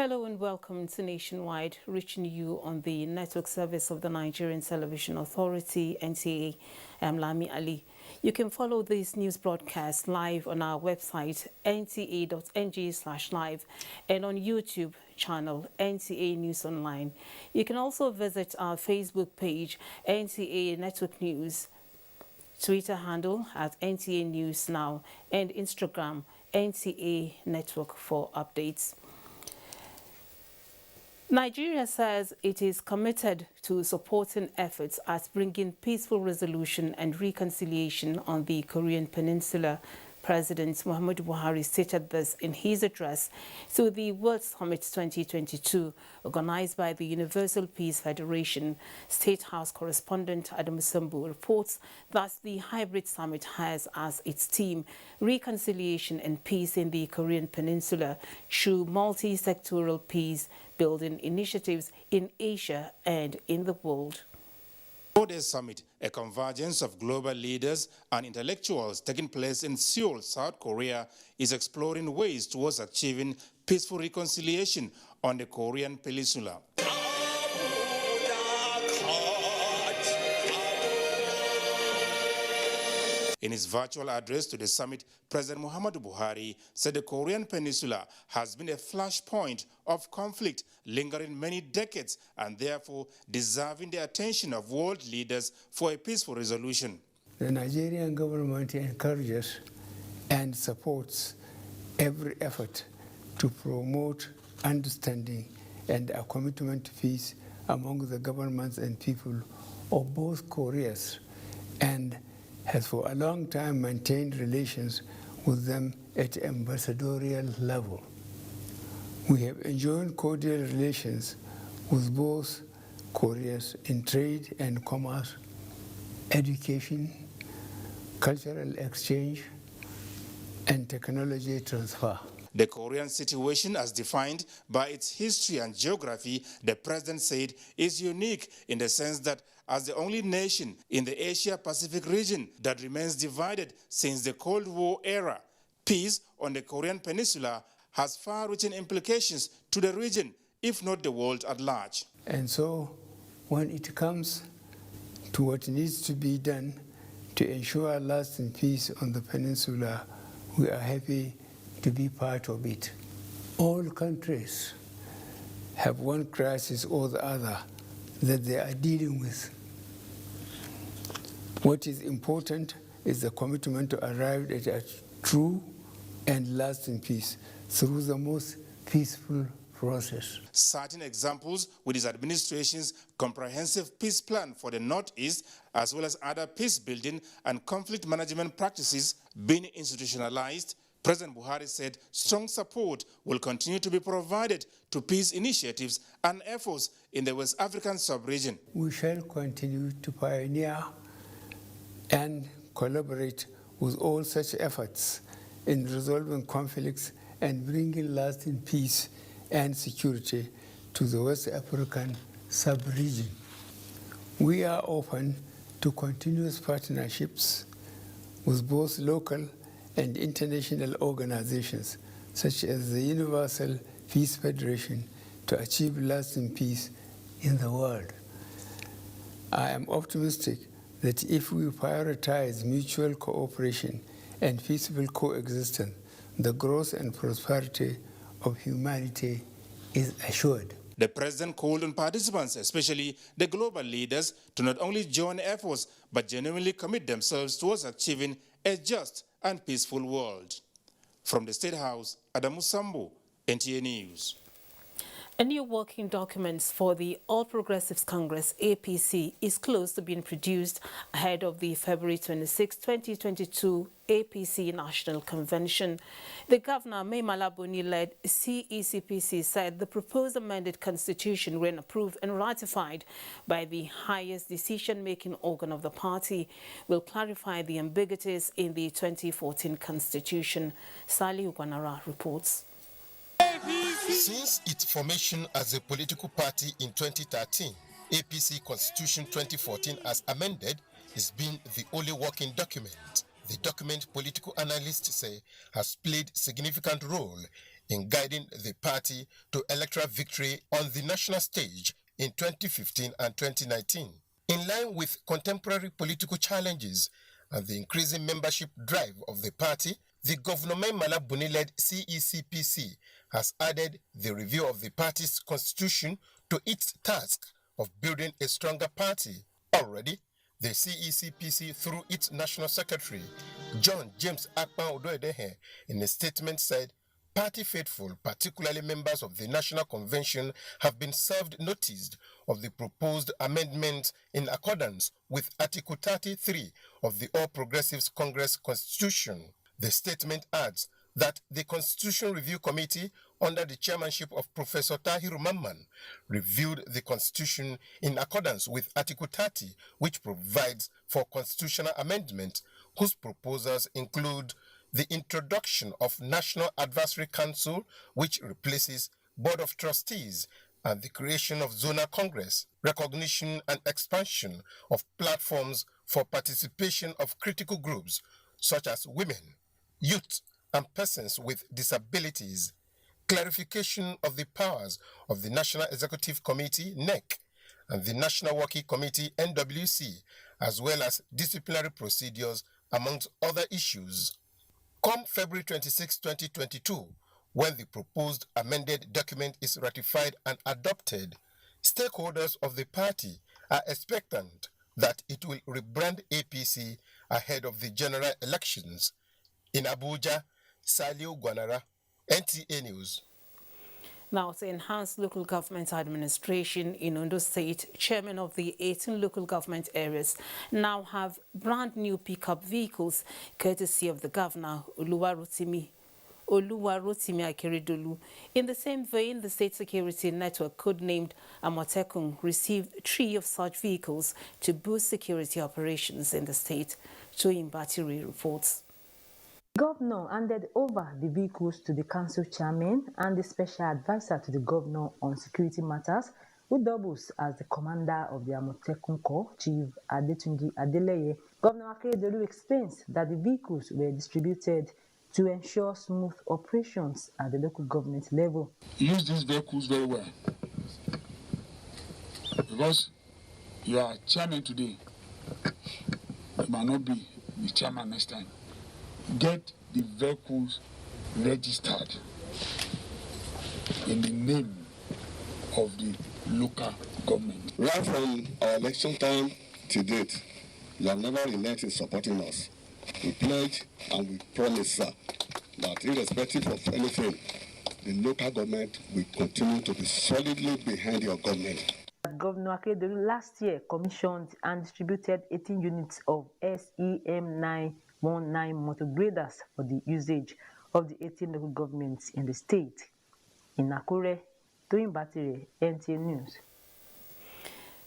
Hello and welcome to Nationwide, reaching you on the network service of the Nigerian Television Authority, NTA. I'm Lami Ali. You can follow this news broadcast live on our website, nta.ng/live, and on YouTube channel, NTA News Online. You can also visit our Facebook page, NTA Network News, Twitter handle at NTA News Now, and Instagram, NTA Network for updates. Nigeria says it is committed to supporting efforts at bringing peaceful resolution and reconciliation on the Korean Peninsula. President Muhammadu Buhari stated this in his address to the World Summit 2022, organized by the Universal Peace Federation. State House correspondent Adam Sambu reports that the hybrid summit has as its theme reconciliation and peace in the Korean Peninsula through multi-sectoral peace-building initiatives in Asia and in the world. Today's summit, a convergence of global leaders and intellectuals taking place in Seoul, South Korea, is exploring ways towards achieving peaceful reconciliation on the Korean Peninsula. In his virtual address to the summit, President Muhammadu Buhari said the Korean Peninsula has been a flashpoint of conflict lingering many decades and therefore deserving the attention of world leaders for a peaceful resolution. The Nigerian government encourages and supports every effort to promote understanding and a commitment to peace among the governments and people of both Koreas, and has for a long time maintained relations with them at ambassadorial level. We have enjoyed cordial relations with both Koreas in trade and commerce, education, cultural exchange, and technology transfer. The Korean situation, as defined by its history and geography, the president said, is unique in the sense that as the only nation in the Asia-Pacific region that remains divided since the Cold War era, peace on the Korean Peninsula has far-reaching implications to the region, if not the world at large. And so, when it comes to what needs to be done to ensure lasting peace on the peninsula, we are happy to be part of it. All countries have one crisis or the other that they are dealing with. What is important is the commitment to arrive at a true and lasting peace through the most peaceful process. Certain examples with his administration's comprehensive peace plan for the Northeast, as well as other peace building and conflict management practices being institutionalized, President Buhari said strong support will continue to be provided to peace initiatives and efforts in the West African sub-region. We shall continue to pioneer and collaborate with all such efforts in resolving conflicts and bringing lasting peace and security to the West African sub-region. We are open to continuous partnerships with both local and international organizations, such as the Universal Peace Federation, to achieve lasting peace in the world. I am optimistic that if we prioritize mutual cooperation and peaceful coexistence, the growth and prosperity of humanity is assured. The president called on participants, especially the global leaders, to not only join efforts, but genuinely commit themselves towards achieving a just and peaceful world. From the State House, Adamu Sambu, NTA News. A new working document for the All Progressives Congress, APC, is close to being produced ahead of the February 26, 2022 APC National Convention. The Governor, Mai Mala Buni-led CECPC, said the proposed amended constitution, when approved and ratified by the highest decision-making organ of the party, will clarify the ambiguities in the 2014 constitution. Sali Ugwanara reports. Since its formation as a political party in 2013, APC Constitution 2014 as amended has been the only working document. The document, political analysts say, has played significant role in guiding the party to electoral victory on the national stage in 2015 and 2019. In line with contemporary political challenges and the increasing membership drive of the party, the Governor Malabuni-led CECPC has added the review of the party's constitution to its task of building a stronger party. Already, the CECPC, through its National Secretary, John James Akpan Odoedehe, in a statement said, party faithful, particularly members of the National Convention, have been served notice of the proposed amendment in accordance with Article 33 of the All Progressives Congress Constitution. The statement adds that the Constitution Review Committee, under the chairmanship of Professor Tahiru Mamman, reviewed the Constitution in accordance with Article 30, which provides for constitutional amendment, whose proposals include the introduction of National Advisory Council, which replaces Board of Trustees, and the creation of Zonal Congress, recognition and expansion of platforms for participation of critical groups such as women, youth, and persons with disabilities, clarification of the powers of the National Executive Committee, NEC, and the National Working Committee, NWC, as well as disciplinary procedures, amongst other issues. Come February 26, 2022, when the proposed amended document is ratified and adopted, stakeholders of the party are expectant that it will rebrand APC ahead of the general elections. In Abuja, Saliu Gwanara, NTA News. Now, to enhance local government administration in Ondo State, chairmen of the 18 local government areas now have brand new pickup vehicles courtesy of the governor, Oluwarotimi Akeredolu. In the same vein, the state security network, codenamed Amotekun, received 3 of such vehicles to boost security operations in the state. Toyin Batiri reports. The governor handed over the vehicles to the council chairman and the special advisor to the governor on security matters, who doubles as the commander of the Amotekun Corps, Chief Adetunji Adeleye. Governor Akeredolu explains that the vehicles were distributed to ensure smooth operations at the local government level. Use these vehicles very well, because you are chairman today, you might not be the chairman next time. Get the vehicles registered in the name of the local government. Right from our election time to date, you have never relented in supporting us. We pledge and we promise, sir, that irrespective of anything, the local government will continue to be solidly behind your government. Governor Akeredolu last year commissioned and distributed 18 units of SEM 919 motor graders for the usage of the 18 local governments in the state. In Akure, Toyin Batiri, NTA News.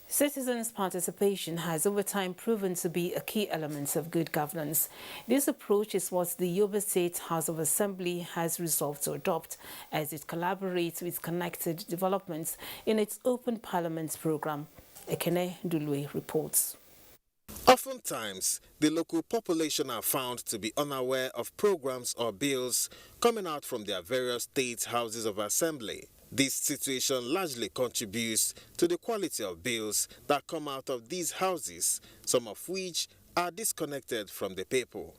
Citizens' participation has over time proven to be a key element of good governance. This approach is what the Yobe State House of Assembly has resolved to adopt as it collaborates with Connected Developments in its Open Parliament program. Ekene Dulwe reports. Oftentimes, the local population are found to be unaware of programs or bills coming out from their various state houses of assembly. This situation largely contributes to the quality of bills that come out of these houses, some of which are disconnected from the people.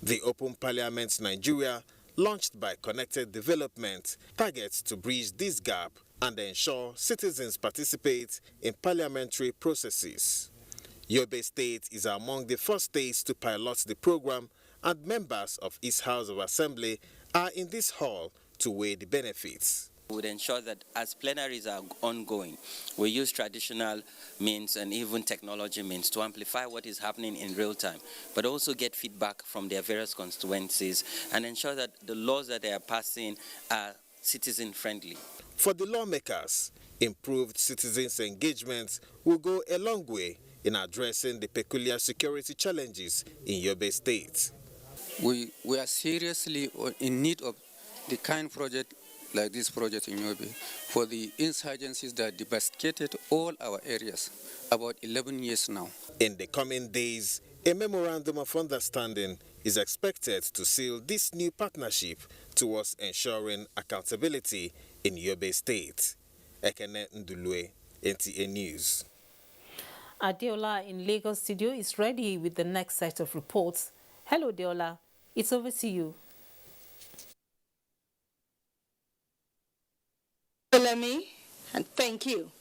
The Open Parliament Nigeria, launched by Connected Development, targets to bridge this gap and ensure citizens participate in parliamentary processes. Yobe State is among the first states to pilot the program, and members of its House of Assembly are in this hall to weigh the benefits. We would ensure that as plenaries are ongoing, we use traditional means and even technology means to amplify what is happening in real time, but also get feedback from their various constituencies and ensure that the laws that they are passing are citizen-friendly. For the lawmakers, improved citizens' engagement will go a long way in addressing the peculiar security challenges in Yobe State. We are seriously in need of the kind project like this project in Yobe for the insurgencies that devastated all our areas about 11 years now. In the coming days, a memorandum of understanding is expected to seal this new partnership towards ensuring accountability in Yobe State. Ekene Ndulue, NTA News. Adeola in Lagos studio is ready with the next set of reports. Hello, Adeola. It's over to you. Lemi, and thank you.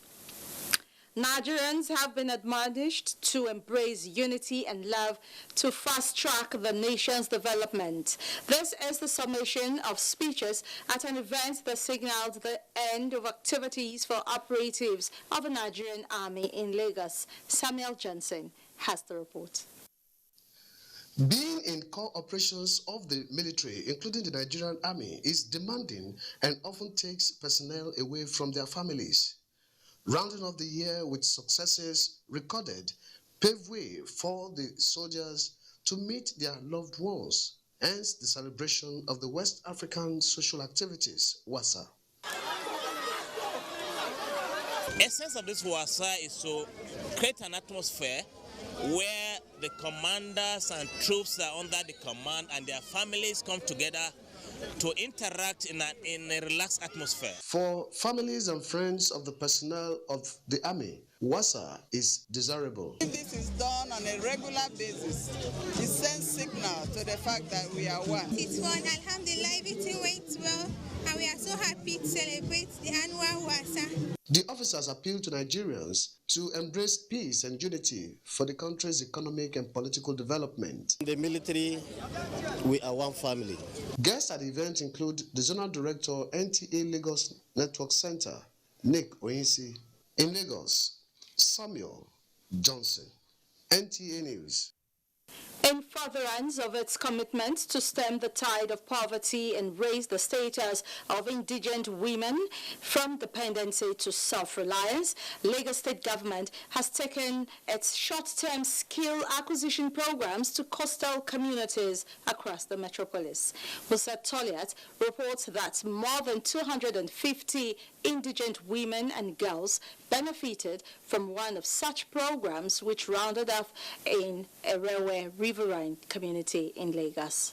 Nigerians have been admonished to embrace unity and love to fast-track the nation's development. This is the summation of speeches at an event that signaled the end of activities for operatives of the Nigerian Army in Lagos. Samuel Johnson has the report. Being in core operations of the military, including the Nigerian Army, is demanding and often takes personnel away from their families. Rounding off the year with successes recorded paved way for the soldiers to meet their loved ones, hence the celebration of the West African Social Activities, WASA. The essence of this WASA is to create an atmosphere where the commanders and troops that are under the command and their families come together to interact in a relaxed atmosphere. For families and friends of the personnel of the Army, WASA is desirable. If this is done on a regular basis, it sends signal to the fact that we are one. It's fun, alhamdulillah, everything went well, and we are so happy to celebrate the annual WASA. The officers appeal to Nigerians to embrace peace and unity for the country's economic and political development. In the military, we are one family. Guests at the event include the Zonal Director, NTA Lagos Network Center, Nick Oyinsi. In Lagos, Samuel Johnson, NTA News. In furtherance of its commitment to stem the tide of poverty and raise the status of indigent women from dependency to self-reliance, Lagos State Government has taken its short-term skill acquisition programs to coastal communities across the metropolis. Musa Toliat reports that more than 250 indigent women and girls benefited from one of such programs, which rounded off in a railway riverine community in Lagos.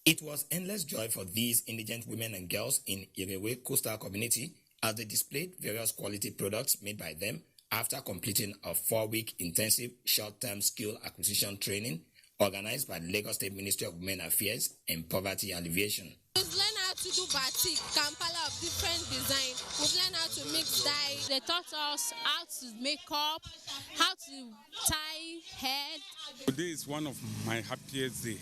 It was endless joy for these indigent women and girls in Irrigation coastal community as they displayed various quality products made by them after completing a 4-week intensive short-term skill acquisition training organized by the Lagos State Ministry of Women Affairs and Poverty Alleviation. We've learned how to do batik, Kampala of different design. We've learned how to mix dye. They taught us how to make up, how to tie head. Today is one of my happiest days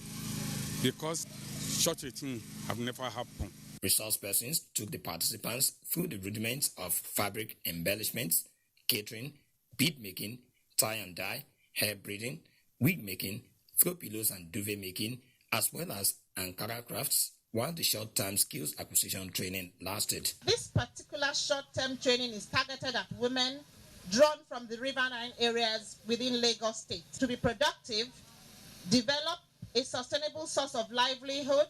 because such a thing have never happened. Resource persons took the participants through the rudiments of fabric embellishments, catering, bead making, tie and dye, hair braiding, wig making, throw pillows and duvet making, as well as Ankara crafts, while the short-term skills acquisition training lasted. This particular short-term training is targeted at women drawn from the riverine areas within Lagos State to be productive, develop a sustainable source of livelihood,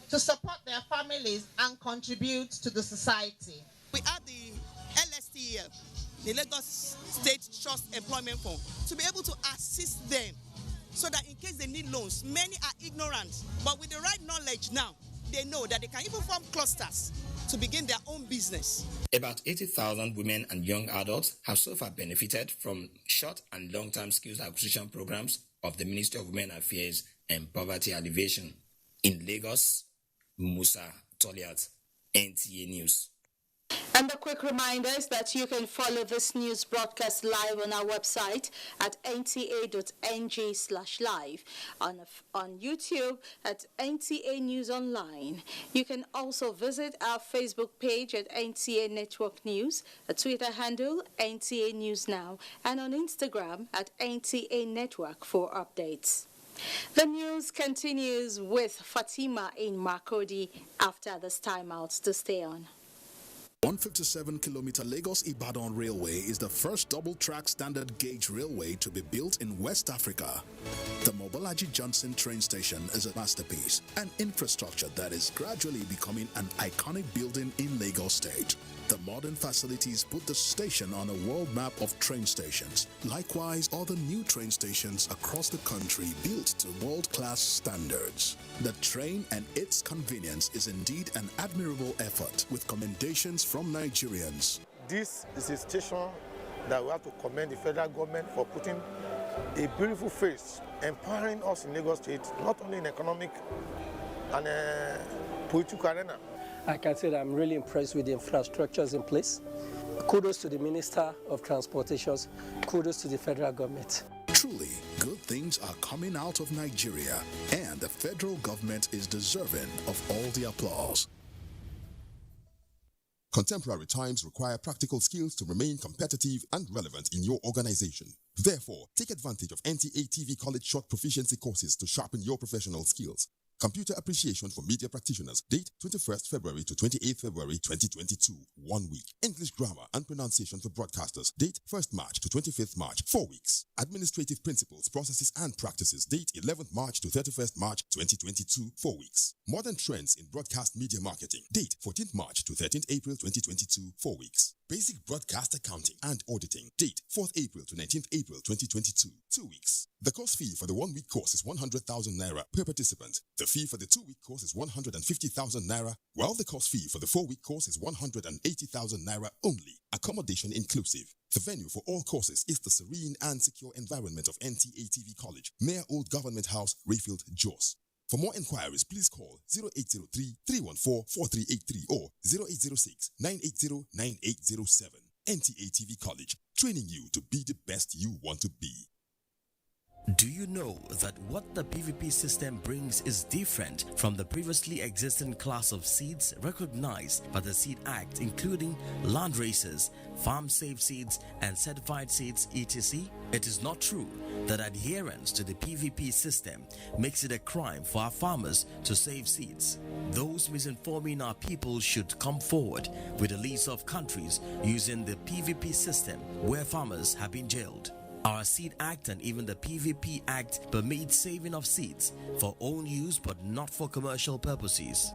to support their families and contribute to the society. We have the LSTEF, the Lagos State Trust Employment Fund, to be able to assist them so that in case they need loans, many are ignorant, but with the right knowledge now, they know that they can even form clusters to begin their own business. About 80,000 women and young adults have so far benefited from short and long-term skills acquisition programs of the Ministry of Women Affairs and Poverty Alleviation. In Lagos, Musa Toliat, NTA News. And a quick reminder is that you can follow this news broadcast live on our website at nta.ng/live, on YouTube at NTA News Online. You can also visit our Facebook page at NTA Network News, a Twitter handle NTA News Now, and on Instagram at NTA Network for updates. The news continues with Fatima in Makurdi after this timeout. To stay on. 157-kilometer Lagos-Ibadan Railway is the first double-track standard gauge railway to be built in West Africa. The Mobolaji Johnson train station is a masterpiece, an infrastructure that is gradually becoming an iconic building in Lagos State. The modern facilities put the station on a world map of train stations. Likewise, other new train stations across the country built to world-class standards. The train and its convenience is indeed an admirable effort, with commendations from Nigerians. This is a station that we have to commend the federal government for putting a beautiful face, empowering us in Lagos State, not only in economic and political arena. I can say that I'm really impressed with the infrastructures in place. Kudos to the Minister of Transportations. Kudos to the federal government. Truly, good things are coming out of Nigeria, and the federal government is deserving of all the applause. Contemporary times require practical skills to remain competitive and relevant in your organization. Therefore, take advantage of NTA TV College Short Proficiency courses to sharpen your professional skills. Computer Appreciation for Media Practitioners, date 21st February to 28th February 2022, 1 week. English Grammar and Pronunciation for Broadcasters, date 1st March to 25th March, 4 weeks. Administrative Principles, Processes and Practices, date 11th March to 31st March 2022, 4 weeks. Modern Trends in Broadcast Media Marketing, date 14th March to 13th April 2022, 4 weeks. Basic Broadcast Accounting and Auditing, date 4th April to 19th April 2022, 2 weeks. The course fee for the 1 week course is 100,000 Naira per participant. The fee for the 2 week course is 150,000 Naira, while the course fee for the 4 week course is 180,000 Naira only, accommodation inclusive. The venue for all courses is the serene and secure environment of NTA TV College, near Old Government House, Rayfield, Jos. For more inquiries, please call 0803-314-4383 or 0806-980-9807. NTA TV College, training you to be the best you want to be. Do you know that what the PVP system brings is different from the previously existing class of seeds recognized by the Seed Act, including land races, farm safe seeds, and certified seeds, etc.? It is not true that adherence to the PVP system makes it a crime for our farmers to save seeds. Those misinforming our people should come forward with a list of countries using the PVP system where farmers have been jailed. Our Seed Act and even the PVP Act permit saving of seeds for own use but not for commercial purposes.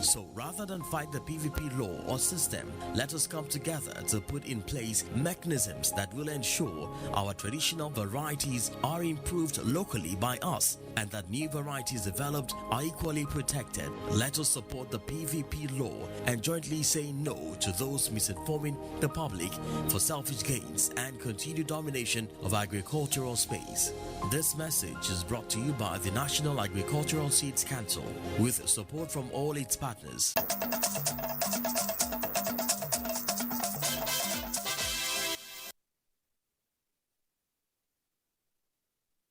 So rather than fight the PVP law or system, let us come together to put in place mechanisms that will ensure our traditional varieties are improved locally by us and that new varieties developed are equally protected. Let us support the PVP law and jointly say no to those misinforming the public for selfish gains and continued domination of agricultural space. This message is brought to you by the National Agricultural Seeds Council with support from all its partners.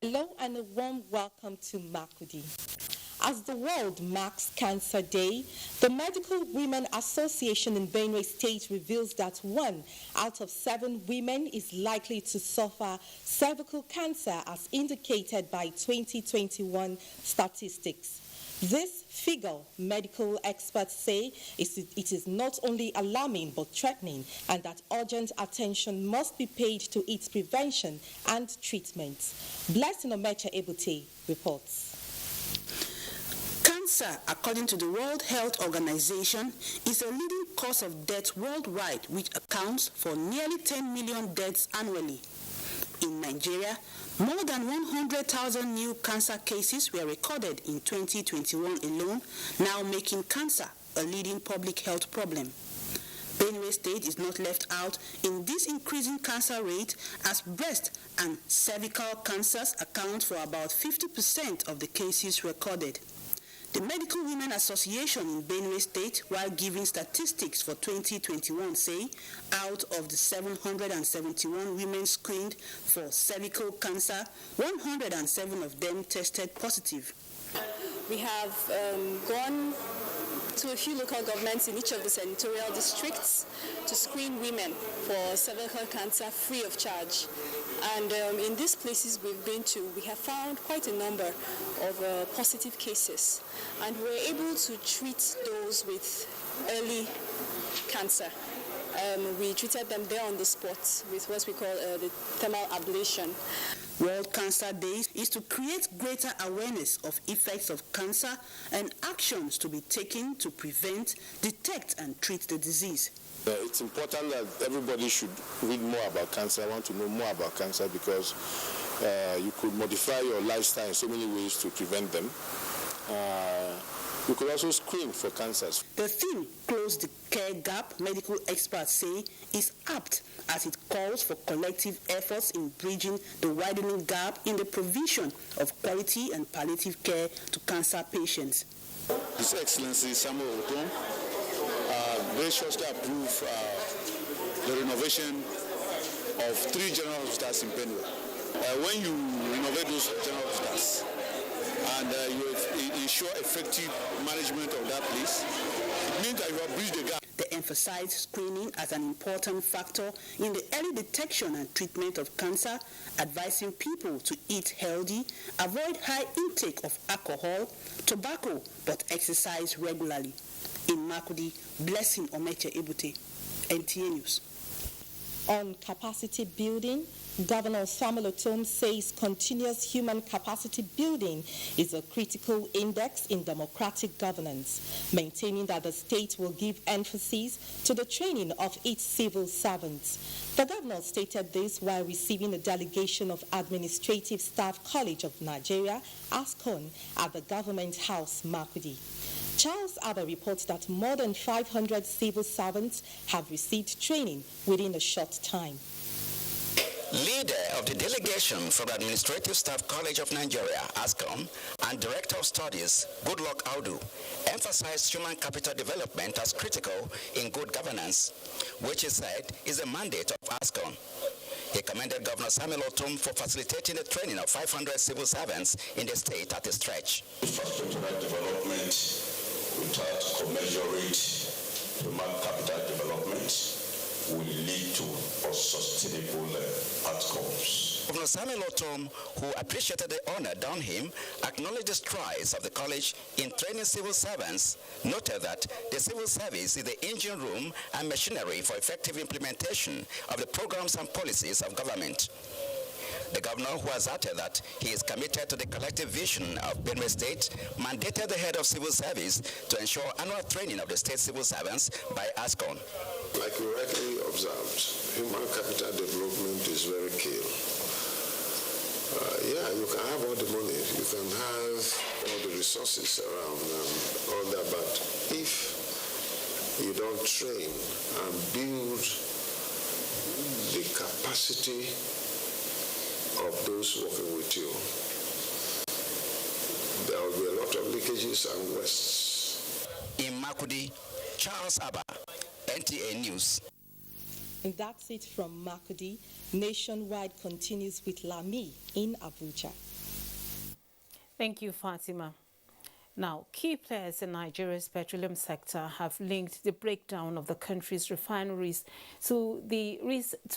Hello and a warm welcome to Makudi. As the world marks Cancer Day, the Medical Women Association in Benue State reveals that 1 out of 7 women is likely to suffer cervical cancer as indicated by 2021 statistics. This figure, medical experts say, it is not only alarming but threatening, and that urgent attention must be paid to its prevention and treatment. Blessing Omecha Ebute reports. Cancer, according to the World Health Organization, is a leading cause of death worldwide, which accounts for nearly 10 million deaths annually. In Nigeria, more than 100,000 new cancer cases were recorded in 2021 alone, now making cancer a leading public health problem. Benue State is not left out in this increasing cancer rate, as breast and cervical cancers account for about 50% of the cases recorded. The Medical Women Association in Benue State, while giving statistics for 2021, say out of the 771 women screened for cervical cancer, 107 of them tested positive. We have gone to a few local governments in each of the senatorial districts to screen women for cervical cancer free of charge. And in these places we've been to, we have found quite a number of positive cases. And we're able to treat those with early cancer we treated them there on the spot with what we call the thermal ablation. World Cancer Day is to create greater awareness of effects of cancer and actions to be taken to prevent, detect, and treat the disease. It's important that everybody should read more about cancer. I want to know more about cancer because you could modify your lifestyle in so many ways to prevent them. You could also screen for cancers. The theme, Close the Care Gap, medical experts say, is apt as it calls for collective efforts in bridging the widening gap in the provision of quality and palliative care to cancer patients. His Excellency Samuel Otom graciously approved the renovation of 3 general hospitals in Benue. When you renovate those general hospitals and you ensure effective management of that place, it means that you have bridged the gap. They emphasize screening as an important factor in the early detection and treatment of cancer, advising people to eat healthy, avoid high intake of alcohol, tobacco, but exercise regularly. In Makudi, Blessing Omeche Ebute, NTA News. On capacity building, Governor Samuel Otom says continuous human capacity building is a critical index in democratic governance, maintaining that the state will give emphasis to the training of its civil servants. The governor stated this while receiving a delegation of Administrative Staff College of Nigeria, ASCON, at the Government House, Makudi. Charles Abba reports that more than 500 civil servants have received training within a short time. Leader of the delegation from the Administrative Staff College of Nigeria, ASCON, and Director of Studies, Goodluck Audu, emphasized human capital development as critical in good governance, which he said is a mandate of ASCON. He commended Governor Samuel Otom for facilitating the training of 500 civil servants in the state at a stretch. Infrastructural development without commensurate human capital development will lead to unsustainable outcomes. Governor Samuel Otom, who appreciated the honor done him, acknowledged the strides of the college in training civil servants, noted that the civil service is the engine room and machinery for effective implementation of the programs and policies of government. The governor, who has added that he is committed to the collective vision of Benue State, mandated the head of civil service to ensure annual training of the state civil servants by ASCON. Like you rightly observed, human capital development is very key. Yeah, you can have all the money, you can have all the resources around all that, but if you don't train and build the capacity of those working with you, there will be a lot of leakages and wastes. In Makudi, Charles Abba, NTA News. And that's it from Makudi. Nationwide continues with Lami in Abuja. Thank you, Fatima. Now, key players in Nigeria's petroleum sector have linked the breakdown of the country's refineries to the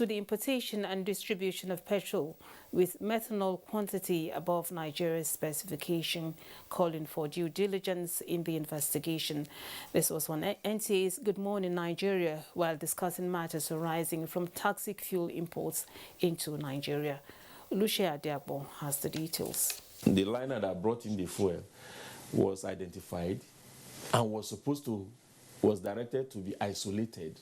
importation and distribution of petrol, with methanol quantity above Nigeria's specification, calling for due diligence in the investigation. This was on NTA's Good Morning Nigeria, while discussing matters arising from toxic fuel imports into Nigeria. Lucia Diabo has the details. The liner that brought in the fuel was identified and was directed to be isolated,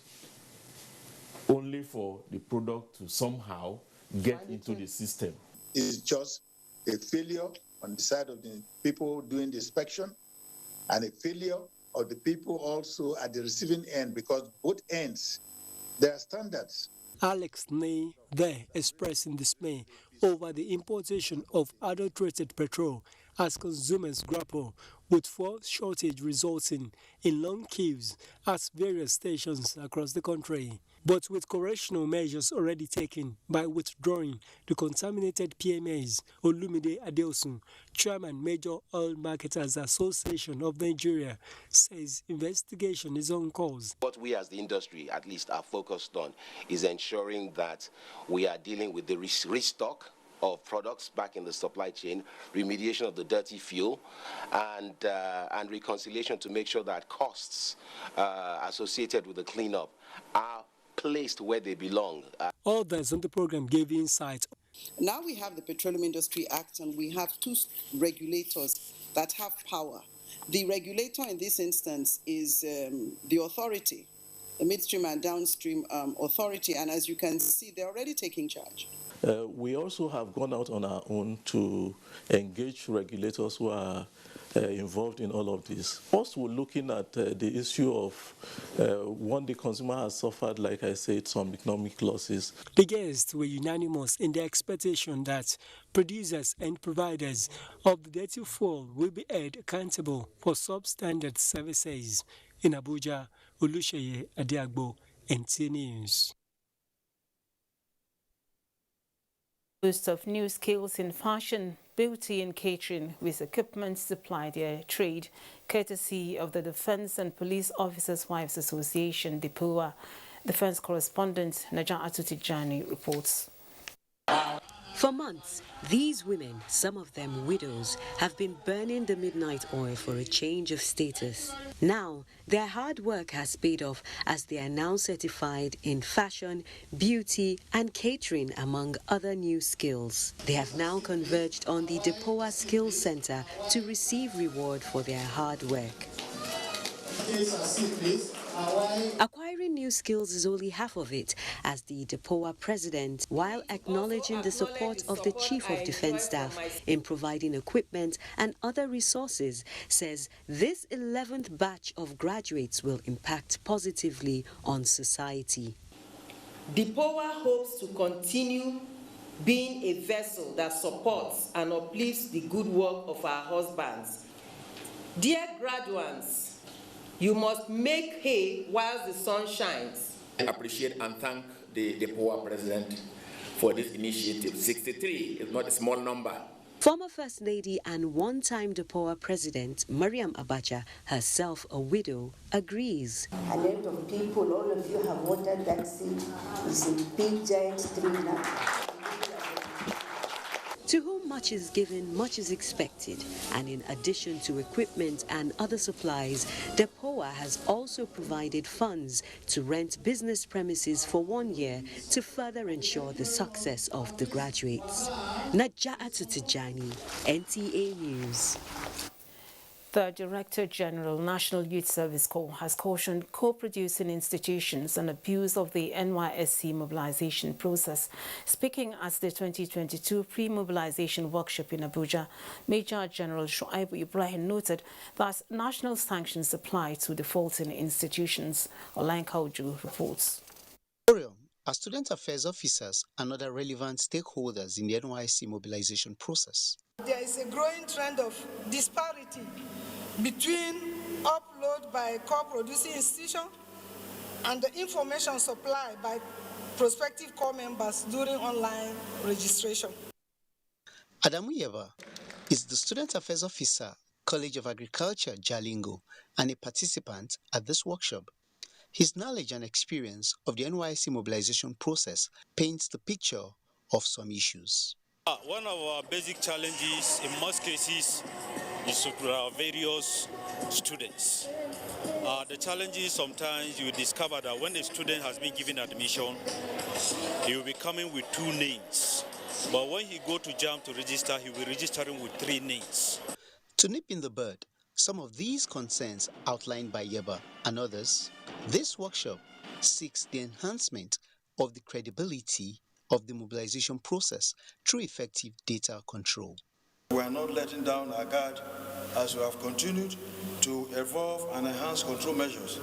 only for the product to somehow get into the system. It's just a failure on the side of the people doing the inspection and a failure of the people also at the receiving end, because both ends, there are standards. Alex Ney there expressing dismay over the importation of adulterated petrol as consumers grapple with fuel shortage resulting in long queues at various stations across the country. But with correctional measures already taken by withdrawing the contaminated PMAs, Olumide Adeosun, Chairman Major Oil Marketers Association of Nigeria, says investigation is on course. What we as the industry at least are focused on is ensuring that we are dealing with the restock of products back in the supply chain, remediation of the dirty fuel, and reconciliation to make sure that costs associated with the cleanup are placed where they belong. Others on the program gave insight. Now we have the Petroleum Industry Act, and we have two regulators that have power. The regulator in this instance is the authority, the midstream and downstream authority, and as you can see, they're already taking charge. We also have gone out on our own to engage regulators who are involved in all of this. First, we're looking at the issue of one, the consumer has suffered, like I said, some economic losses. The guests were unanimous in their expectation that producers and providers of the dirty fuel will be held accountable for substandard services. In Abuja, Olusheye Adiagbo, NTA News. Boost of new skills in fashion, beauty and catering with equipment supplied their trade, courtesy of the Defense and Police Officers' Wives Association, DPOA. Defense correspondent Naja'atu Tijani reports. For months, these women, some of them widows, have been burning the midnight oil for a change of status. Now, their hard work has paid off as they are now certified in fashion, beauty and catering, among other new skills. They have now converged on the DPOA Skills Center to receive reward for their hard work. Acquiring new skills is only half of it, as the DPOA president, while acknowledging the support of the Chief of Defense Staff in providing equipment and other resources, says this 11th batch of graduates will impact positively on society. DPOA hopes to continue being a vessel that supports and uplifts the good work of our husbands. Dear graduates, you must make hay while the sun shines. I appreciate and thank the DPOA president for this initiative. 63 is not a small number. Former First Lady and one-time DPOA President Mariam Abacha, herself a widow, agrees. A lot of people, all of you have watered that seed. It's a big giant tree now. To whom much is given, much is expected, and in addition to equipment and other supplies, DPOA has also provided funds to rent business premises for 1 year to further ensure the success of the graduates. Naja'atu Tijani, NTA News. The Director General, National Youth Service Corps, has cautioned co-producing institutions on abuse of the NYSC mobilization process. Speaking at the 2022 pre-mobilization workshop in Abuja, Major General Shuaibu Ibrahim noted that national sanctions apply to defaulting institutions. Olanka Uju reports. Are student affairs officers and other relevant stakeholders in the NYSC mobilization process. There is a growing trend of disparity between upload by core-producing institutions and the information supplied by prospective core members during online registration. Adamu Yeva is the student affairs officer, College of Agriculture, Jalingo, and a participant at this workshop. His knowledge and experience of the NYSC mobilization process paints the picture of some issues. One of our basic challenges in most cases is to our various students. The challenge is sometimes you discover that when a student has been given admission, he will be coming with 2 names. But when he go to JAM to register, he will be registering with 3 names. To nip in the bud some of these concerns outlined by Yeba and others, this workshop seeks the enhancement of the credibility of the mobilization process through effective data control. We are not letting down our guard as we have continued to evolve and enhance control measures,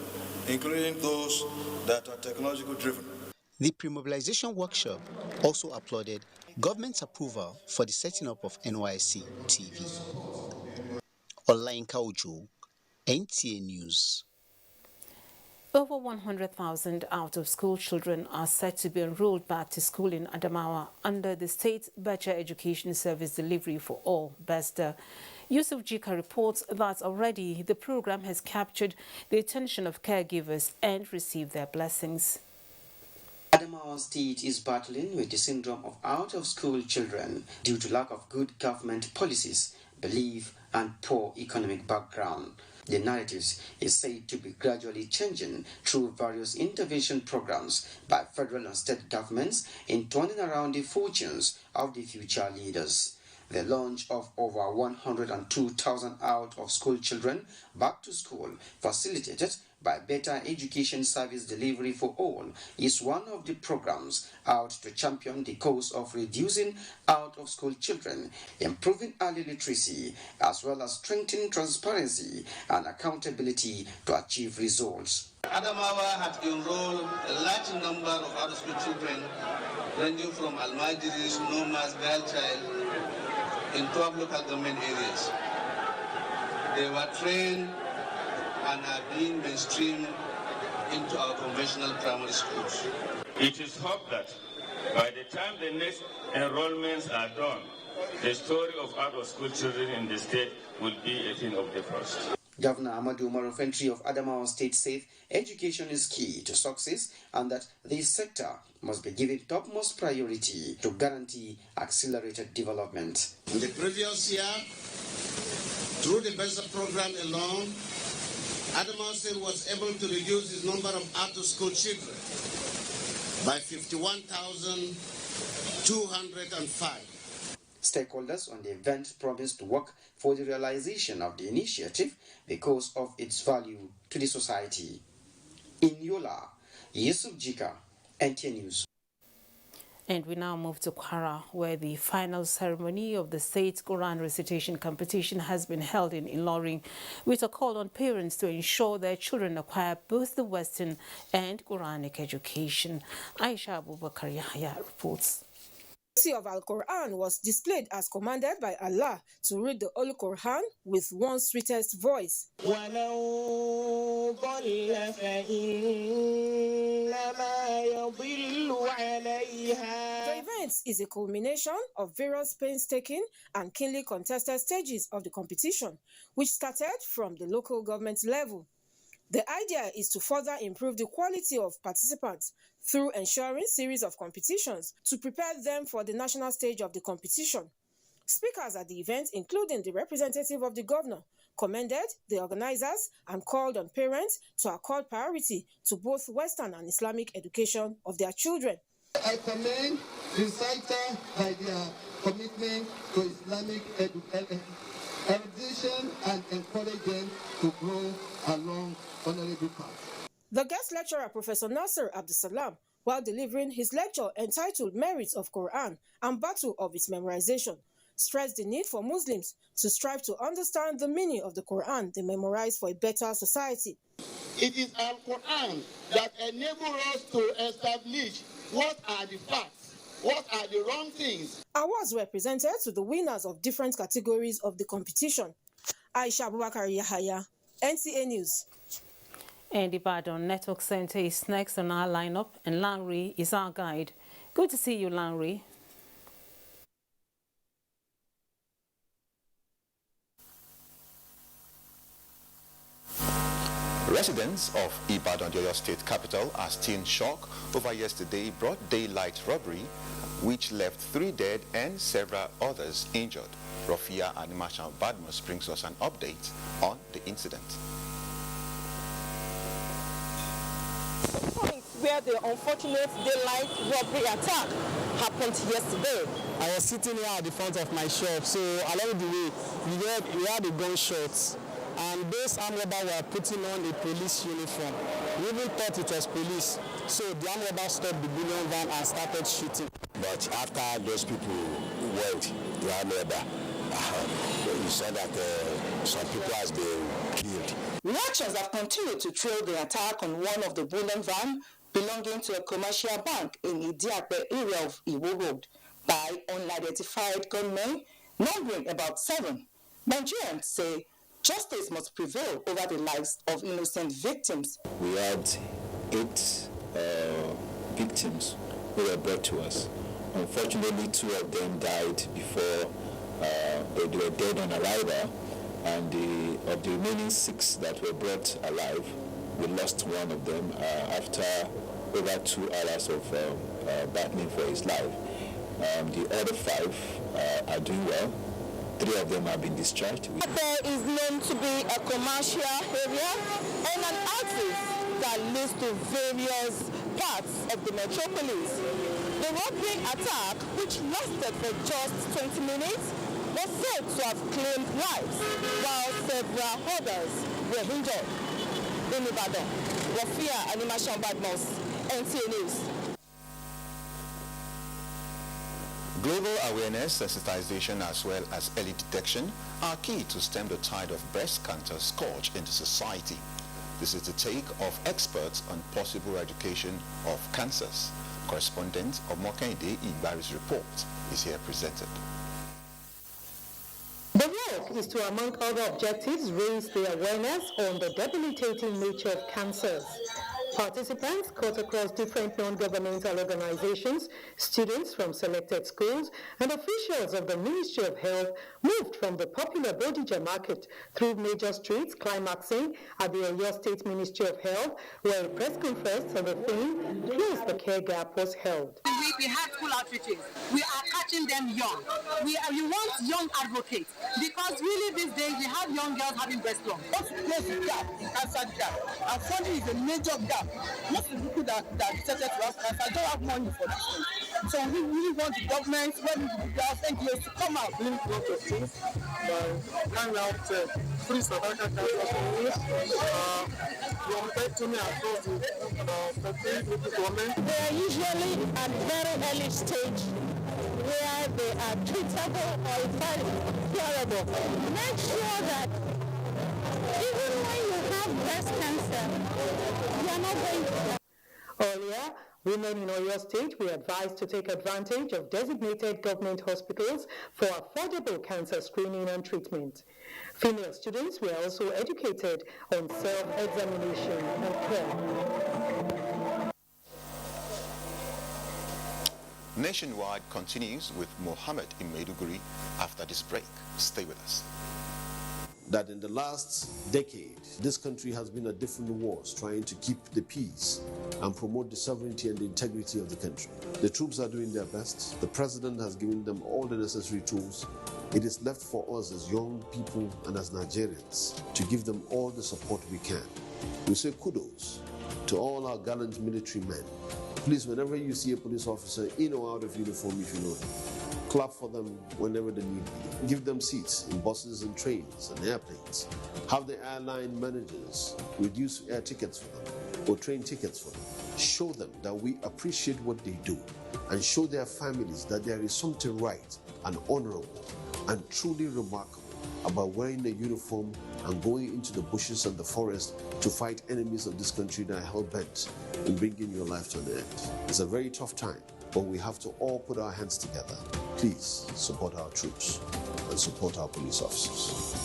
including those that are technological driven. The pre-mobilization workshop also applauded government's approval for the setting up of NYSC TV. Olayinka Ojo, NTA News. Over 100,000 out-of-school children are set to be enrolled back to school in Adamawa under the State Better Education Service Delivery for All, BESDA. Yusuf Jika reports that already the program has captured the attention of caregivers and received their blessings. Adamawa State is battling with the syndrome of out-of-school children due to lack of good government policies, belief, and poor economic background. The narrative is said to be gradually changing through various intervention programs by federal and state governments in turning around the fortunes of the future leaders. The launch of over 102,000 out-of-school children back to school, facilitated by Better Education Service Delivery for All, is one of the programs out to champion the cause of reducing out-of-school children, improving early literacy, as well as strengthening transparency and accountability to achieve results. Adamawa has enrolled a large number of out-of-school children, ranging from Almajiris, Nomas, Girl Child, in 12 local government areas. They were trained and are being mainstreamed into our conventional primary schools. It is hoped that by the time the next enrollments are done, the story of out-of-school children in the state will be a thing of the past. Governor Ahmadu Umar Ofentry of Adamawa State said education is key to success and that this sector must be given topmost priority to guarantee accelerated development. In the previous year, through the BESA program alone, Adamawa State was able to reduce its number of out-of-school children by 51,205. Stakeholders on the event promised to work for the realization of the initiative because of its value to the society. In Yola, Yusuf Jika, NTA News. And we now move to Kwara, where the final ceremony of the state Quran recitation competition has been held in Ilorin, with a call on parents to ensure their children acquire both the Western and Quranic education. Aisha Abubakar Yahya reports. The of Al-Quran was displayed as commanded by Allah to read the Holy Quran with one's sweetest voice. The event is a culmination of various painstaking and keenly contested stages of the competition, which started from the local government level. The idea is to further improve the quality of participants through ensuring series of competitions to prepare them for the national stage of the competition. Speakers at the event, including the representative of the governor, commended the organizers and called on parents to accord priority to both Western and Islamic education of their children. I commend the center by their commitment to Islamic education and encourage them to grow along honorable path. The guest lecturer, Professor Nasser Abdusalam, while delivering his lecture entitled Merits of Quran and Battle of its Memorization, stressed the need for Muslims to strive to understand the meaning of the Quran they memorize for a better society. It is Al-Quran that enables us to establish what are the facts, what are the wrong things. Awards were presented to the winners of different categories of the competition. Aisha Abubakar Yahya, NTA News. And Ibadan Network Center is next on our lineup, and Lanri is our guide. Good to see you, Lanri. Residents of Ibadan, the Oyo State capital, are still in shock over yesterday broad daylight robbery, which left 3 dead and several others injured. Rofia Animation Badmus brings us an update on the incident. Where the unfortunate daylight robbery attack happened yesterday. I was sitting here at the front of my shop, so along the way, we had the gunshots, and those armed robbers were putting on a police uniform. We even thought it was police, so the armed robbers stopped the bullion van and started shooting. But after those people went, the armed robber, we saw that some people has been killed. Watchers have continued to trail the attack on one of the bullion van belonging to a commercial bank in Idiape area of Iwo Road by unidentified gunmen, numbering about 7. Nigerians say justice must prevail over the lives of innocent victims. We had 8 victims who were brought to us. Unfortunately, 2 of them died before they were dead on arrival, and of the remaining 6 that were brought alive, we lost one of them after over 2 hours of battling for his life. The other 5 are doing well. 3 of them have been discharged. There is known to be a commercial area and an axis that leads to various parts of the metropolis. The robbery attack, which lasted for just 20 minutes, was said to have claimed lives, while several others were injured. In Ibadan, Rafia Animation Badmos, NTA News. Global awareness, sensitization, as well as early detection are key to stem the tide of breast cancer scourge into society. This is the take of experts on possible eradication of cancers. Correspondent of Mokende Igbari's report is here presented. The work is to, among other objectives, raise the awareness on the debilitating nature of cancers. Participants cut across different non-governmental organizations, students from selected schools, and officials of the Ministry of Health moved from the popular Bodija market through major streets, climaxing at the Oyo State Ministry of Health, where a press conference on the theme Close the Care Gap was held. We have school outreaches. We are catching them young. We want young advocates, because really these days we have young girls having breast lumps. Let's close the gap, the cancer gap. And funding is a major gap. Most of the people that decided to have cancer don't have money for this thing. So we really want the government, when the NGOs to come out. We want to things by carrying out free cervical cancer screenings. We are to me across the local government. They are usually at very early stage where they are treatable or very curable. Make sure that even when you have breast cancer, you are not going to die. Earlier, women in Oyo State were advised to take advantage of designated government hospitals for affordable cancer screening and treatment. Female students were also educated on self-examination and care. Nationwide continues with Mohammed in Maiduguri after this break. Stay with us. That in the last decade, this country has been at different wars trying to keep the peace and promote the sovereignty and the integrity of the country. The troops are doing their best. The president has given them all the necessary tools. It is left for us as young people and as Nigerians to give them all the support we can. We say kudos to all our gallant military men. Please, whenever you see a police officer in or out of uniform, if you know them, clap for them whenever they need be. Give them seats in buses and trains and airplanes. Have the airline managers reduce air tickets for them or train tickets for them. Show them that we appreciate what they do and show their families that there is something right and honorable and truly remarkable about wearing a uniform and going into the bushes and the forest to fight enemies of this country that are hell-bent in bringing your life to an end. It's a very tough time, but we have to all put our hands together. Please support our troops and support our police officers.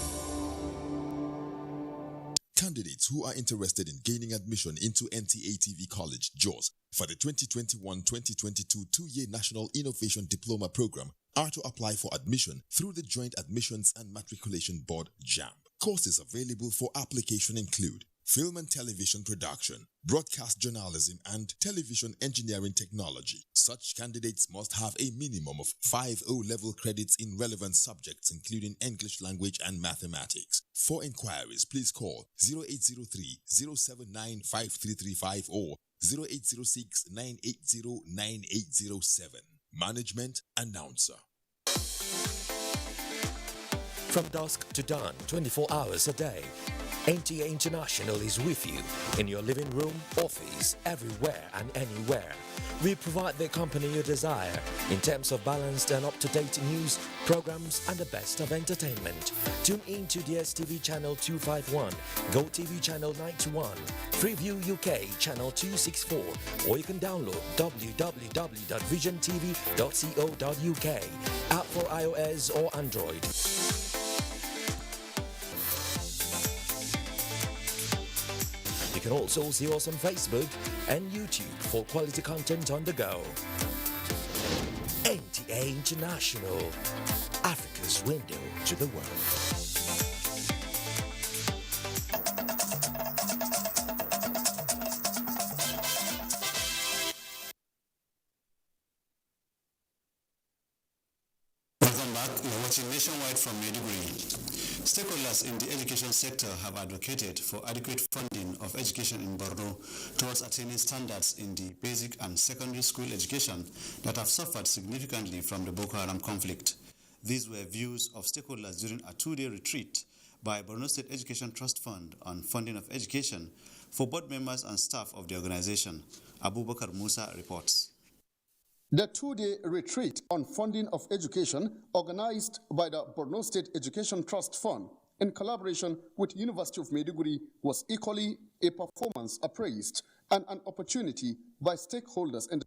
Candidates who are interested in gaining admission into NTA TV College, Jos, for the 2021-2022 two-year National Innovation Diploma Program are to apply for admission through the Joint Admissions and Matriculation Board, JAMB. Courses available for application include film and television production, broadcast journalism, and television engineering technology. Such candidates must have a minimum of 5 O-level credits in relevant subjects, including English language and mathematics. For inquiries, please call 0803-079-5335 or 0806-980-9807. Management Announcer. From dusk to dawn, 24 hours a day, NTA International is with you in your living room, office, everywhere and anywhere. We provide the company you desire in terms of balanced and up-to-date news, programs and the best of entertainment. Tune in to DSTV channel 251, GoTV channel 91, Freeview UK channel 264, or you can download www.visiontv.co.uk, app for iOS or Android. You can also see us on Facebook and YouTube for quality content on the go. NTA International, Africa's window to the world. back. You're watching Nationwide from Maiduguri. Stakeholders in the education sector have advocated for adequate funding of education in Borno towards attaining standards in the basic and secondary school education that have suffered significantly from the Boko Haram conflict. These were views of stakeholders during a two-day retreat by Borno State Education Trust Fund on funding of education for board members and staff of the organization. Abubakar Musa reports. The two-day retreat on funding of education organized by the Borno State Education Trust Fund in collaboration with University of Maiduguri was equally a performance appraised and an opportunity by stakeholders and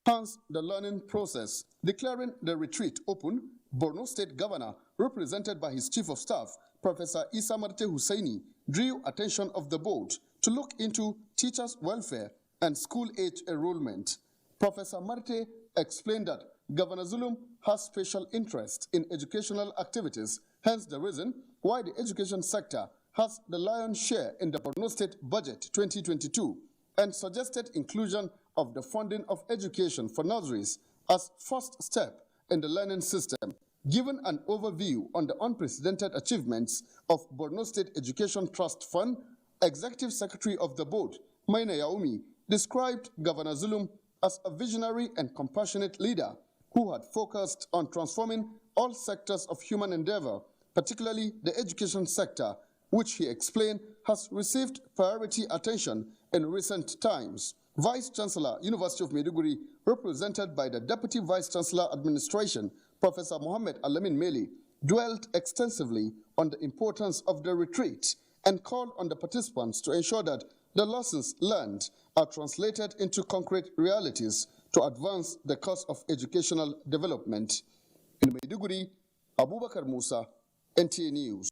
enhance the learning process. Declaring the retreat open, Borno State Governor, represented by his Chief of Staff, Professor Isa Marte Hussaini, drew attention of the board to look into teachers' welfare and school-age enrollment. Professor Marte explained that Governor Zulum has special interest in educational activities, hence the reason why the education sector has the lion's share in the Borno State Budget 2022, and suggested inclusion of the funding of education for nurseries as first step in the learning system. Given an overview on the unprecedented achievements of Borno State Education Trust Fund, Executive Secretary of the board, Maina Yaomi, described Governor Zulum as a visionary and compassionate leader who had focused on transforming all sectors of human endeavor, particularly the education sector, which he explained has received priority attention in recent times. Vice Chancellor, University of Maiduguri, represented by the Deputy Vice Chancellor Administration, Professor Mohammed Alamin Meli, dwelt extensively on the importance of the retreat and called on the participants to ensure that the lessons learned are translated into concrete realities to advance the cause of educational development. In Maiduguri, Abubakar Musa, NTA News.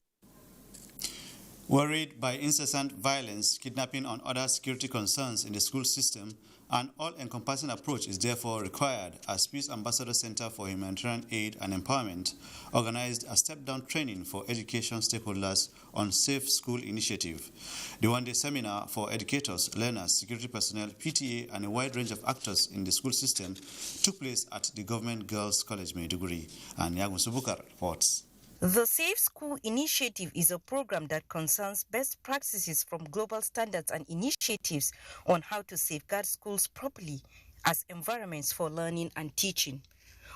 Worried by incessant violence, kidnapping, and other security concerns in the school system, an all-encompassing approach is therefore required as Peace Ambassador Center for Humanitarian Aid and Empowerment organized a step-down training for education stakeholders on Safe School Initiative. The one-day seminar for educators, learners, security personnel, PTA, and a wide range of actors in the school system took place at the Government Girls College, Maiduguri. And Yagun Subukar reports. The Safe School Initiative is a program that concerns best practices from global standards and initiatives on how to safeguard schools properly as environments for learning and teaching.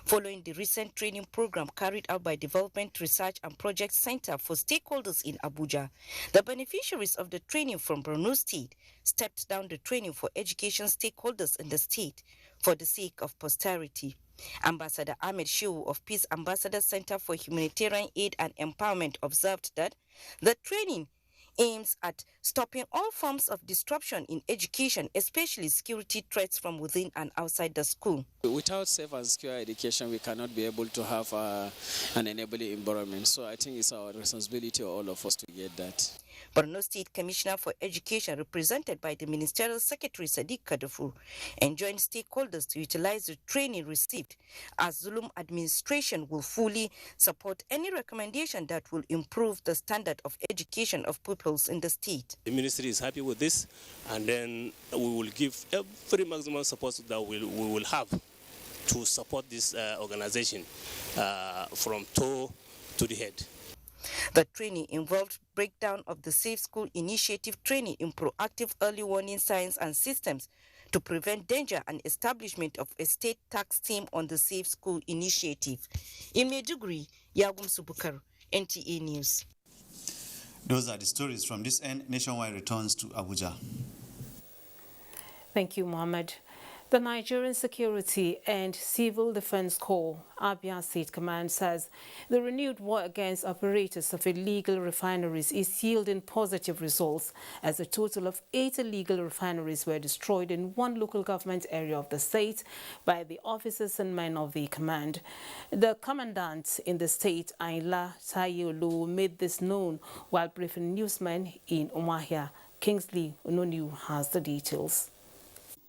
Following the recent training program carried out by Development Research and Project Center for Stakeholders in Abuja, the beneficiaries of the training from Borno State stepped down the training for education stakeholders in the state for the sake of posterity. Ambassador Ahmed Shehu of Peace Ambassador Center for Humanitarian Aid and Empowerment observed that the training aims at stopping all forms of disruption in education, especially security threats from within and outside the school. Without safe and secure education, we cannot be able to have an enabling environment. So I think it's our responsibility, all of us, to get that. Borno State Commissioner for Education, represented by the Ministerial Secretary Sadiq Kadufur, enjoined stakeholders to utilize the training received, as Zulum administration will fully support any recommendation that will improve the standard of education of pupils in the state. The ministry is happy with this, and then we will give every maximum support that we will have to support this organization from toe to the head. The training involved breakdown of the Safe School Initiative training in proactive early warning signs and systems to prevent danger and establishment of a state tax team on the Safe School Initiative. In Maiduguri, Yagum Subukar, NTA News. Those are the stories from this end. Nationwide returns to Abuja. Thank you, Mohammed. The Nigerian Security and Civil Defense Corps, Abia State Command, says the renewed war against operators of illegal refineries is yielding positive results, as a total of 8 illegal refineries were destroyed in one local government area of the state by the officers and men of the command. The commandant in the state, Ayla Tayolu, made this known while briefing newsmen in Umuahia. Kingsley Ononu has the details.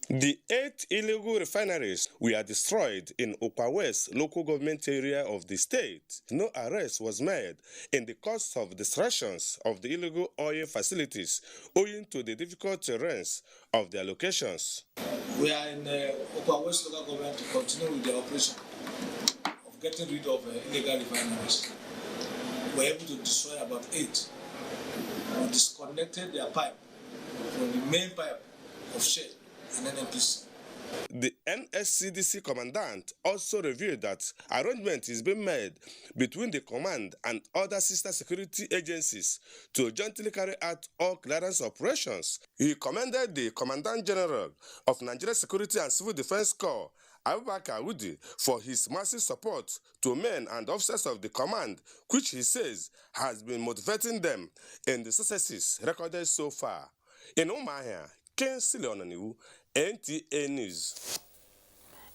The 8 illegal refineries were destroyed in Okwa West local government area of the state. No arrest was made in the course of destructions of the illegal oil facilities owing to the difficult terrains of their locations. We are in Okwa West local government to continue with the operation of getting rid of illegal refineries. We were able to destroy about 8. We disconnected their pipe from the main pipe of Shell and NNPC. The NSCDC commandant also revealed that arrangement is being made between the command and other sister security agencies to jointly carry out all clearance operations. He commended the Commandant General of Nigeria Security and Civil Defense Corps, Abubakar Wudi, for his massive support to men and officers of the command, which he says has been motivating them in the successes recorded so far. In Umahia, Ken Silonaniwu, NTA News.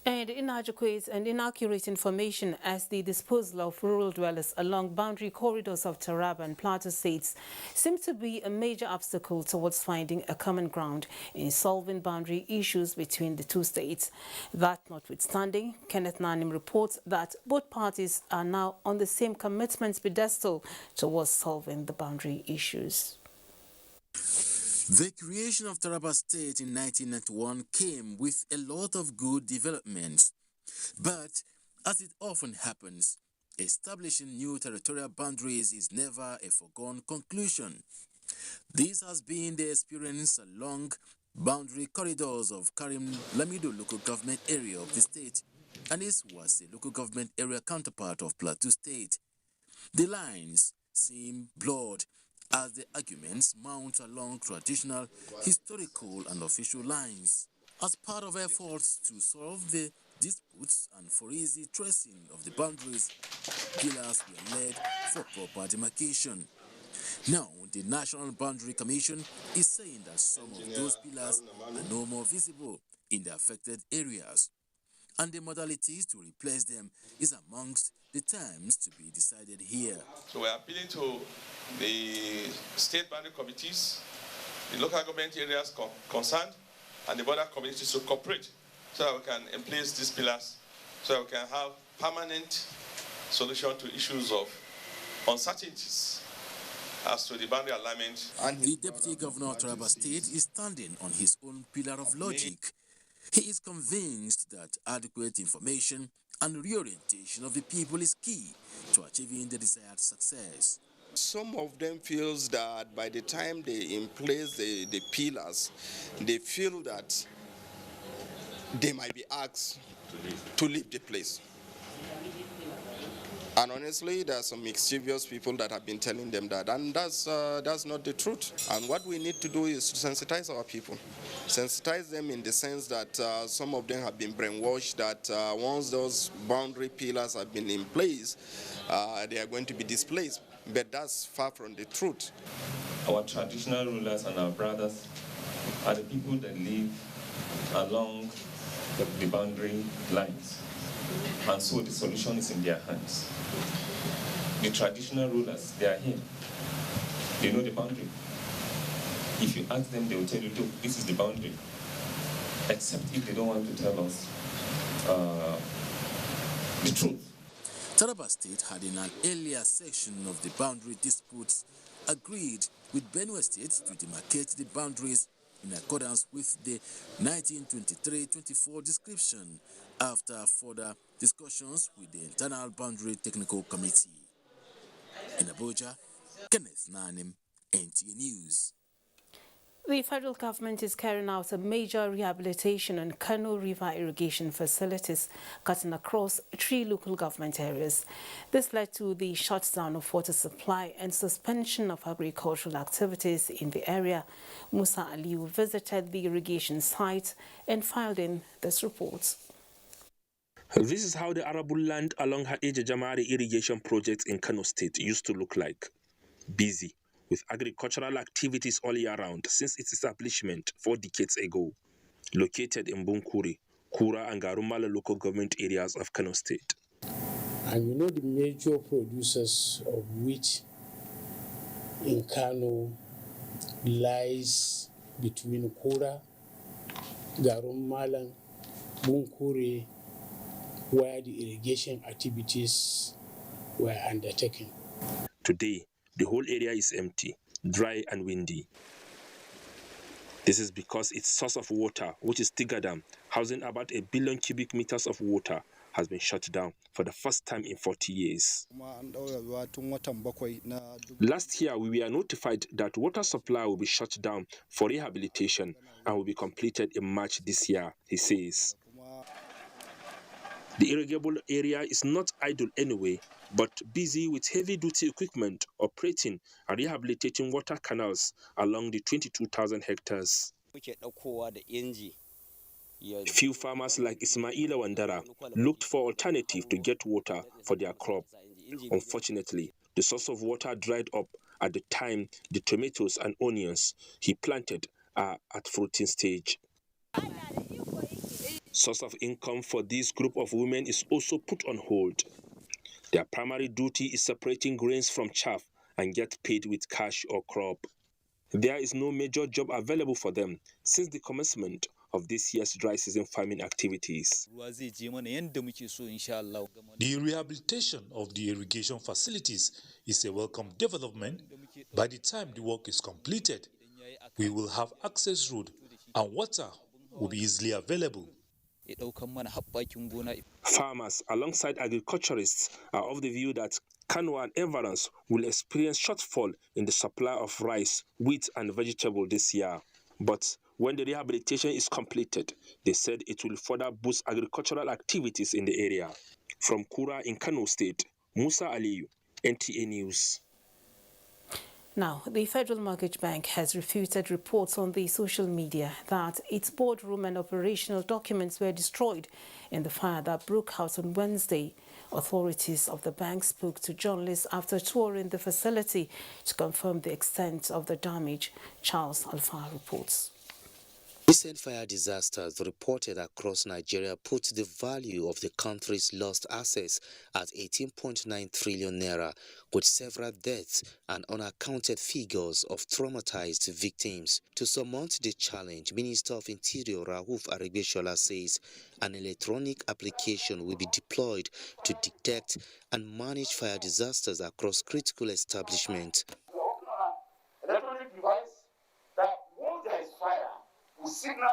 And inadequate and inaccurate information as the disposal of rural dwellers along boundary corridors of Taraba and Plateau states seems to be a major obstacle towards finding a common ground in solving boundary issues between the two states. That notwithstanding, Kenneth Nanim reports that both parties are now on the same commitment pedestal towards solving the boundary issues. The creation of Taraba State in 1991 came with a lot of good developments. But, as it often happens, establishing new territorial boundaries is never a foregone conclusion. This has been the experience along boundary corridors of Karim Lamido local government area of the state, and this was the local government area counterpart of Plateau State. The lines seem blurred as the arguments mount along traditional, historical and official lines. As part of efforts to solve the disputes and for easy tracing of the boundaries, pillars were laid for proper demarcation. Now, the National Boundary Commission is saying that some of those pillars are no more visible in the affected areas, and the modalities to replace them is amongst the terms to be decided here. So we are appealing to the state boundary committees, the local government areas concerned, and the border communities to cooperate so that we can emplace these pillars, so that we can have permanent solution to issues of uncertainties as to the boundary alignment. And the Deputy Governor of Taraba State is standing on his own pillar of logic. He is convinced that adequate information and reorientation of the people is key to achieving the desired success. Some of them feels that by the time they in place the pillars, they feel that they might be asked to leave the place. And honestly, there are some mischievous people that have been telling them that, and that's not the truth. And what we need to do is to sensitize our people. Sensitize them in the sense that some of them have been brainwashed that once those boundary pillars have been in place, they are going to be displaced. But that's far from the truth. Our traditional rulers and our brothers are the people that live along the boundary lines. And so the solution is in their hands. The traditional rulers, they are here. They know the boundary. If you ask them, they will tell you, look, this is the boundary. Except if they don't want to tell us the truth. Taraba State had in an earlier section of the boundary disputes agreed with Benue State to demarcate the boundaries in accordance with the 1923-24 description after further discussions with the Internal Boundary Technical Committee. In Abuja, Kenneth Nanim, NTA News. The federal government is carrying out a major rehabilitation on Kano River irrigation facilities cutting across 3 local government areas. This led to the shutdown of water supply and suspension of agricultural activities in the area. Musa Aliu visited the irrigation site and filed in this report. This is how the arable land along Hadija Jamari irrigation project in Kano State used to look like. Busy with agricultural activities all year round since its establishment 4 decades ago. Located in Bunkuri, Kura and Garumala local government areas of Kano State. And you know the major producers of wheat in Kano lies between Kura, Garumala, Bunkuri, where the irrigation activities were undertaken. Today, the whole area is empty, dry and windy. This is because its source of water, which is Tiga Dam, housing about 1 billion cubic meters of water, has been shut down for the first time in 40 years. Last year, we were notified that water supply will be shut down for rehabilitation and will be completed in March this year, he says. The irrigable area is not idle anyway, but busy with heavy-duty equipment operating and rehabilitating water canals along the 22,000 hectares. Few farmers like Ismaila Wandara looked for alternative to get water for their crop. Unfortunately, the source of water dried up at the time the tomatoes and onions he planted are at fruiting stage. Source of income for this group of women is also put on hold. Their primary duty is separating grains from chaff and get paid with cash or crop. There is no major job available for them since the commencement of this year's dry season farming activities. The rehabilitation of the irrigation facilities is a welcome development. By the time the work is completed, we will have access road and water will be easily available. Farmers alongside agriculturists are of the view that Kano and environs will experience shortfall in the supply of rice, wheat and vegetable this year. But when the rehabilitation is completed, they said it will further boost agricultural activities in the area. From Kura in Kano State, Musa Aliyu, NTA News. Now, the Federal Mortgage Bank has refuted reports on the social media that its boardroom and operational documents were destroyed in the fire that broke out on Wednesday. Authorities of the bank spoke to journalists after touring the facility to confirm the extent of the damage. Charles Alfa reports. Recent fire disasters reported across Nigeria put the value of the country's lost assets at 18.9 trillion naira, with several deaths and unaccounted figures of traumatized victims. To surmount the challenge, Minister of Interior Rauf Irrigation says an electronic application will be deployed to detect and manage fire disasters across critical establishments. Electronic device that once there is fire, will signal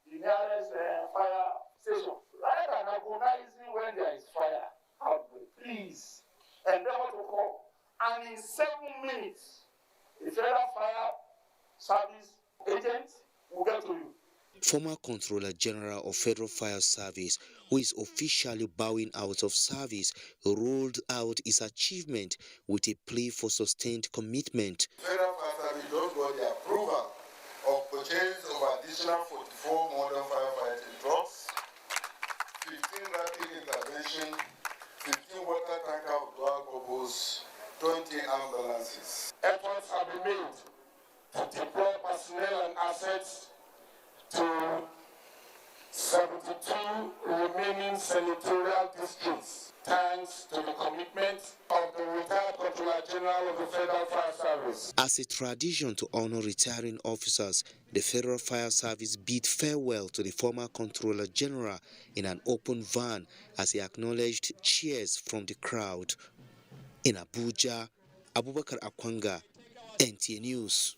the nearest fire station. Rather than agonizing when there is fire outbreak, please endeavor to call. And in 7 minutes, the Federal Fire Service agent will get to you. Former Controller General of Federal Fire Service, who is officially bowing out of service, ruled out his achievement with a plea for sustained commitment. Federal Fire Service just got the approval of purchase of additional 44 modern firefighting trucks, 15 rapid intervention, 15 water tanker of dual purpose, 20 ambulances. Efforts have been made to deploy personnel and assets to 72 remaining senatorial districts, thanks to the commitment of the retired Controller General of the Federal Fire Service. As a tradition to honor retiring officers, the Federal Fire Service bid farewell to the former Controller General in an open van as he acknowledged cheers from the crowd. In Abuja, Abubakar Akwanga, NTA News.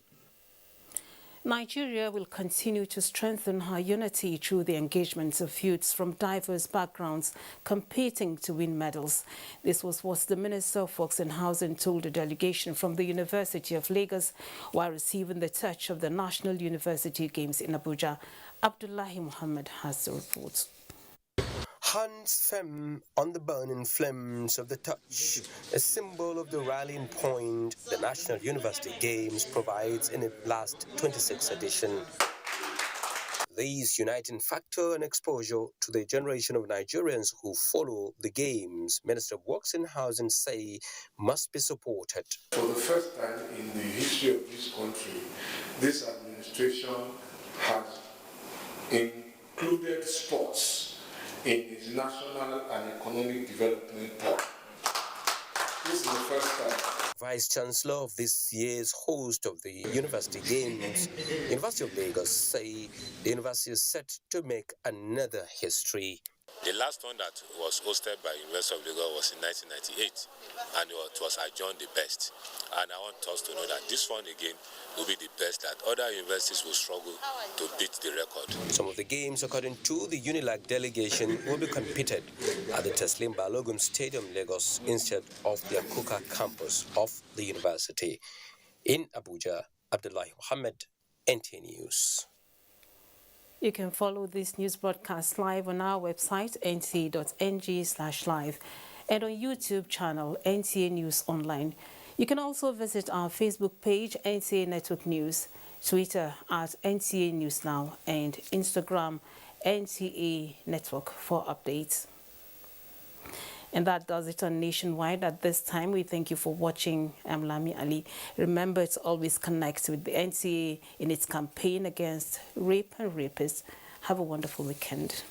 Nigeria will continue to strengthen her unity through the engagement of youths from diverse backgrounds competing to win medals. This was what the Minister of Works and Housing told a delegation from the University of Lagos while receiving the touch of the National University Games in Abuja. Abdullahi Muhammad has the report. Hands firm on the burning flames of the touch, a symbol of the rallying point the National University Games provides in its last 26th edition. This uniting factor and exposure to the generation of Nigerians who follow the Games, Minister of Works and Housing say must be supported. For the first time in the history of this country, this administration has included sports in its national and economic development plan. This is the first time. Vice Chancellor of this year's host of the University Games, University of Lagos, say the university is set to make another history. The last one that was hosted by University of Lagos was in 1998, and it was adjourned the best. And I want us to know that this one again will be the best, that other universities will struggle to beat the record. Some of the games, according to the UNILAG delegation, will be competed at the Teslim Balogun Stadium, Lagos, instead of the Akuka campus of the university. In Abuja, Abdullahi Mohammed, NTA News. You can follow this news broadcast live on our website, nta.ng/live, and on YouTube channel, NTA News Online. You can also visit our Facebook page, NTA Network News, Twitter at NTA News Now, and Instagram, NTA Network for updates. And that does it on Nationwide at this time. We thank you for watching. I'm Lami Ali. Remember to always connect with the NTA in its campaign against rape and rapists. Have a wonderful weekend.